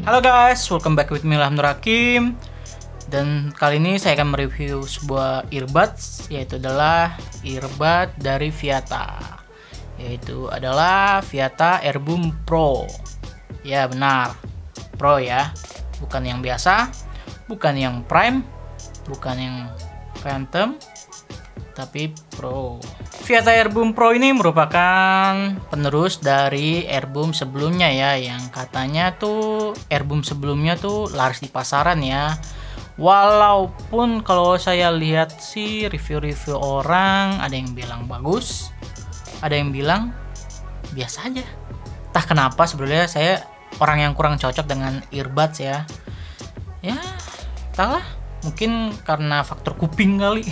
Halo guys, welcome back with me Ilham Nur Hakim. Dan kali ini saya akan mereview sebuah earbuds, yaitu adalah earbud dari Viata. Yaitu adalah Viata Airboom Pro. Ya benar, Pro ya. Bukan yang biasa, bukan yang Prime, bukan yang Phantom, tapi Pro. Viata Airboom Pro ini merupakan penerus dari Airboom sebelumnya ya, yang katanya tuh Airboom sebelumnya tuh laris di pasaran ya. Walaupun kalau saya lihat sih review-review orang, ada yang bilang bagus, ada yang bilang biasa aja. Entah kenapa sebenarnya saya orang yang kurang cocok dengan earbuds ya. Ya, entahlah, mungkin karena faktor kuping kali.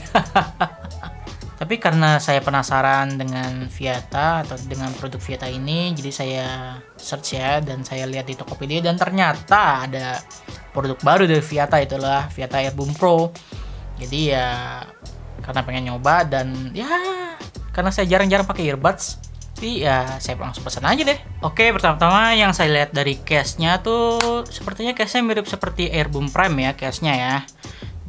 Tapi karena saya penasaran dengan Viata atau dengan produk Viata ini, jadi saya search ya, dan saya lihat di Tokopedia dan ternyata ada produk baru dari Viata, itulah Viata Airboom Pro. Jadi ya karena pengen nyoba dan ya karena saya jarang-jarang pakai earbuds, jadi ya saya langsung pesan aja deh. Oke, pertama-tama yang saya lihat dari case-nya tuh sepertinya case-nya mirip seperti Airboom Prime ya, case-nya ya.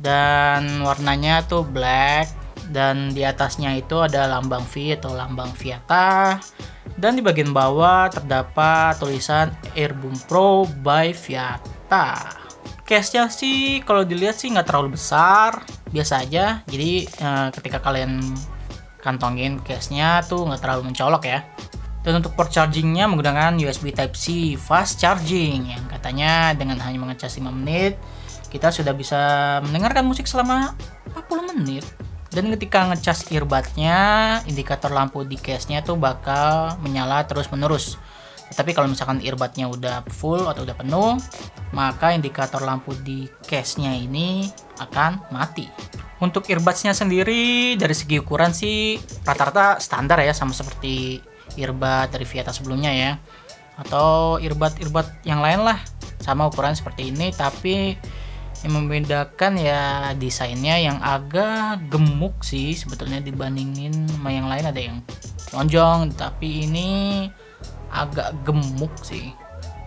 Dan warnanya tuh black. Dan di atasnya itu ada lambang V atau lambang Viata, dan di bagian bawah terdapat tulisan Airboom Pro by Viata. Case-nya sih kalau dilihat sih nggak terlalu besar, biasa aja. Jadi ketika kalian kantongin case-nya tuh nggak terlalu mencolok ya. Dan untuk port chargingnya menggunakan USB Type-C fast charging, yang katanya dengan hanya mengecas 5 menit kita sudah bisa mendengarkan musik selama 40 menit. Dan ketika ngecas earbudnya, indikator lampu di case-nya tuh bakal menyala terus-menerus. Tapi kalau misalkan earbudnya udah full atau udah penuh, maka indikator lampu di case-nya ini akan mati. Untuk earbuds-nya sendiri dari segi ukuran sih rata-rata standar ya, sama seperti earbud dari Viata sebelumnya ya. Atau earbud yang lain lah, sama ukuran seperti ini, tapi yang membedakan ya desainnya yang agak gemuk sih sebetulnya dibandingin sama yang lain. Ada yang lonjong, tapi ini agak gemuk sih.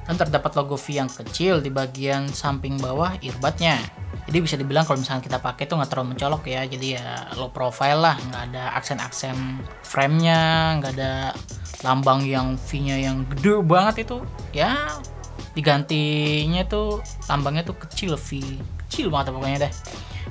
Dan terdapat logo V yang kecil di bagian samping bawah earbudnya. Jadi bisa dibilang kalau misalnya kita pakai tuh nggak terlalu mencolok ya. Jadi ya low profile lah, nggak ada aksen-aksen frame-nya, nggak ada lambang yang V-nya yang gede banget itu. Ya digantinya tuh lambangnya tuh kecil, V kecil banget pokoknya deh.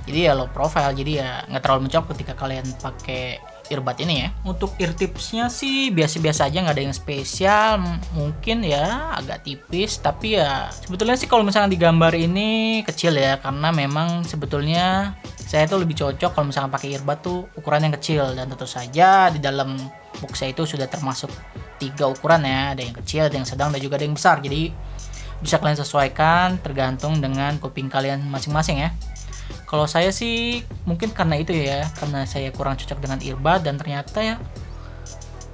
Jadi ya low profile, jadi ya nggak terlalu mencolok ketika kalian pakai earbud ini ya. Untuk ear tipsnya sih biasa-biasa aja, nggak ada yang spesial. Mungkin ya agak tipis, tapi ya sebetulnya sih kalau misalnya digambar ini kecil ya, karena memang sebetulnya saya tuh lebih cocok kalau misalnya pakai earbud tuh ukuran yang kecil. Dan tentu saja di dalam boxnya itu sudah termasuk 3 ukuran ya, ada yang kecil, ada yang sedang, dan juga ada yang besar. Jadi bisa kalian sesuaikan tergantung dengan kuping kalian masing-masing ya. Kalau saya sih mungkin karena itu ya, karena saya kurang cocok dengan earbud, dan ternyata ya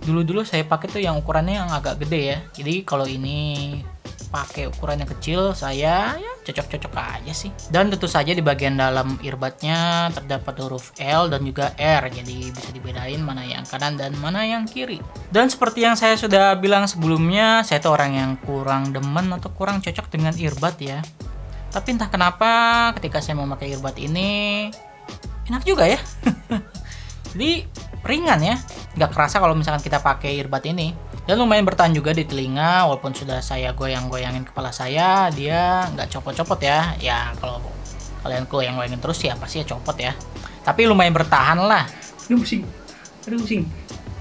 dulu saya pakai tuh yang ukurannya yang agak gede ya. Jadi kalau ini pakai ukuran yang kecil, saya ya cocok-cocok aja sih. Dan tentu saja di bagian dalam earbudnya terdapat huruf L dan juga R, jadi bisa dibedain mana yang kanan dan mana yang kiri. Dan seperti yang saya sudah bilang sebelumnya, saya tuh orang yang kurang demen atau kurang cocok dengan earbud ya. Tapi entah kenapa ketika saya mau pakai earbud ini enak juga ya. Jadi ringan ya, nggak kerasa kalau misalkan kita pakai earbud ini. Dan lumayan bertahan juga di telinga, walaupun sudah saya goyang-goyangin kepala saya, dia nggak copot-copot ya. Ya kalau kalian goyang-goyangin terus ya pasti ya copot ya. Tapi lumayan bertahan lah. Aduh pusing.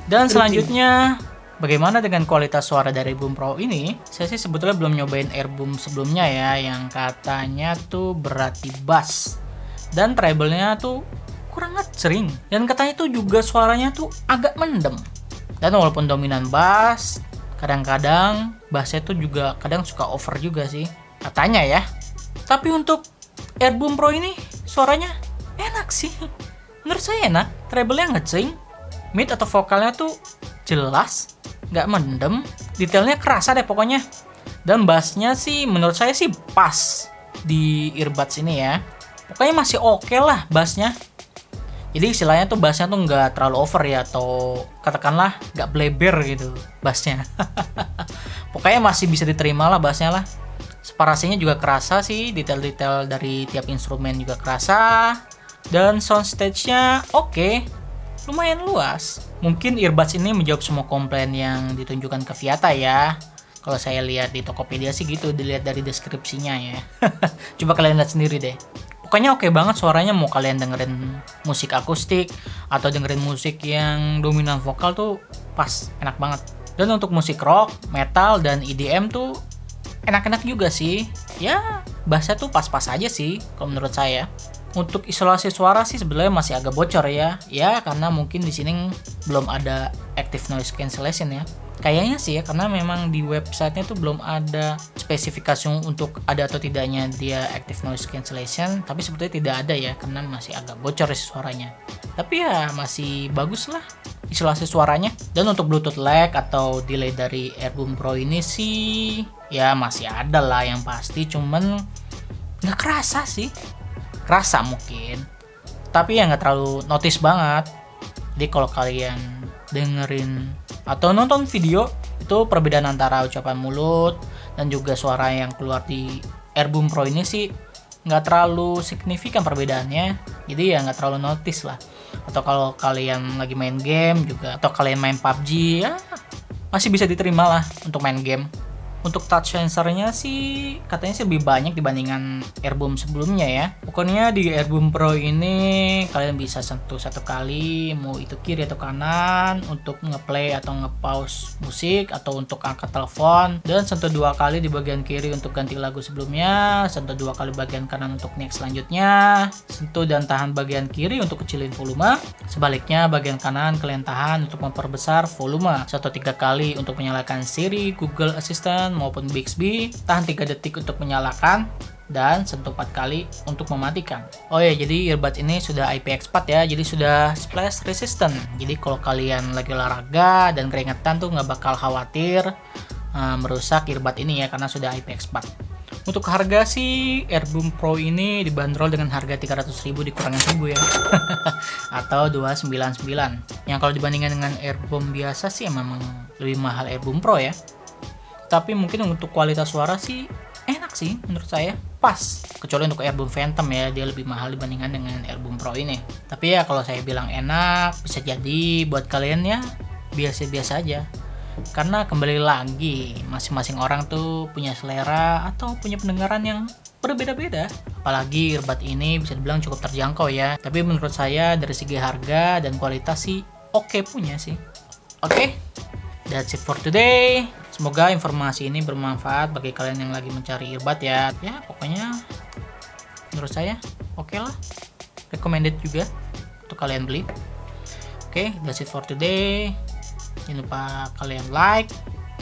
Dan selanjutnya, bagaimana dengan kualitas suara dari Airboom Pro ini? Saya sih sebetulnya belum nyobain Airboom sebelumnya ya, yang katanya tuh berat di bass. Dan treble-nya tuh kurang sering. Dan katanya tuh juga suaranya tuh agak mendem. Dan walaupun dominan bass, kadang-kadang bassnya tuh juga kadang suka over juga sih, katanya ya. Tapi untuk Airboom Pro ini suaranya enak sih. Menurut saya enak, treble-nya ngecing, mid atau vokalnya tuh jelas, nggak mendem, detailnya kerasa deh pokoknya. Dan bassnya sih menurut saya sih pas di earbuds ini ya. Pokoknya masih oke lah bassnya. Jadi istilahnya tuh bassnya tuh nggak terlalu over ya, atau katakanlah nggak bleber gitu bassnya. Pokoknya masih bisa diterima lah bassnya lah. Separasinya juga kerasa sih, detail-detail dari tiap instrumen juga kerasa. Dan soundstage-nya oke, lumayan luas. Mungkin earbuds ini menjawab semua komplain yang ditunjukkan ke Viata ya. Kalau saya lihat di Tokopedia sih gitu, dilihat dari deskripsinya ya. Coba kalian lihat sendiri deh. Pokoknya oke banget suaranya, mau kalian dengerin musik akustik atau dengerin musik yang dominan vokal tuh pas, enak banget. Dan untuk musik rock, metal, dan EDM tuh enak-enak juga sih. Ya, bassnya tuh pas-pas aja sih kalau menurut saya. Untuk isolasi suara sih sebenarnya masih agak bocor ya. Ya, karena mungkin di sini belum ada active noise cancellation ya. Kayaknya sih ya, karena memang di websitenya tuh belum ada spesifikasi untuk ada atau tidaknya dia active noise cancellation. Tapi sebetulnya tidak ada ya, karena masih agak bocor sih suaranya. Tapi ya masih bagus lah isolasi suaranya. Dan untuk Bluetooth lag atau delay dari Airboom Pro ini sih ya masih ada lah yang pasti, cuman nggak kerasa sih. Kerasa mungkin, tapi ya nggak terlalu notice banget. Jadi kalau kalian dengerin atau nonton video, itu perbedaan antara ucapan mulut dan juga suara yang keluar di Airboom Pro ini sih nggak terlalu signifikan perbedaannya. Jadi ya nggak terlalu notice lah. Atau kalau kalian lagi main game juga, atau kalian main PUBG, ya masih bisa diterima lah untuk main game. Untuk touch sensornya sih katanya sih lebih banyak dibandingkan Airboom sebelumnya ya. Pokoknya di Airboom Pro ini kalian bisa sentuh satu kali, mau itu kiri atau kanan untuk ngeplay atau ngepause musik, atau untuk angkat telepon, dan sentuh dua kali di bagian kiri untuk ganti lagu sebelumnya, sentuh dua kali bagian kanan untuk next selanjutnya, sentuh dan tahan bagian kiri untuk kecilin volume, sebaliknya bagian kanan kalian tahan untuk memperbesar volume, sentuh 3 kali untuk menyalakan Siri, Google Assistant maupun Bixby, tahan 3 detik untuk menyalakan, dan sentuh 4 kali untuk mematikan. Oh ya, jadi earbuds ini sudah IPX4 ya, jadi sudah splash resistant. Jadi kalau kalian lagi olahraga dan keringetan tuh nggak bakal khawatir merusak earbud ini ya, karena sudah IPX4. Untuk harga sih Airboom Pro ini dibanderol dengan harga 300.000 dikurangin 1.000 ya. Atau 299. Yang kalau dibandingkan dengan Airboom biasa sih memang lebih mahal Airboom Pro ya. Tapi mungkin untuk kualitas suara sih enak sih menurut saya, pas. Kecuali untuk Airboom Phantom ya, dia lebih mahal dibandingkan dengan Airboom Pro ini. Tapi ya kalau saya bilang enak, bisa jadi buat kalian ya biasa-biasa aja. Karena kembali lagi, masing-masing orang tuh punya selera atau punya pendengaran yang berbeda-beda. Apalagi earbud ini bisa dibilang cukup terjangkau ya. Tapi menurut saya dari segi harga dan kualitas sih oke punya sih. Oke, that's it for today. Semoga informasi ini bermanfaat bagi kalian yang lagi mencari earbud ya. Ya, pokoknya menurut saya oke lah. Recommended juga untuk kalian beli. Oke, that's it for today. Jangan lupa kalian like,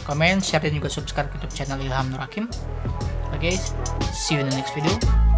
comment, share, dan juga subscribe YouTube channel Ilham Nur Hakim. Oke, see you in the next video.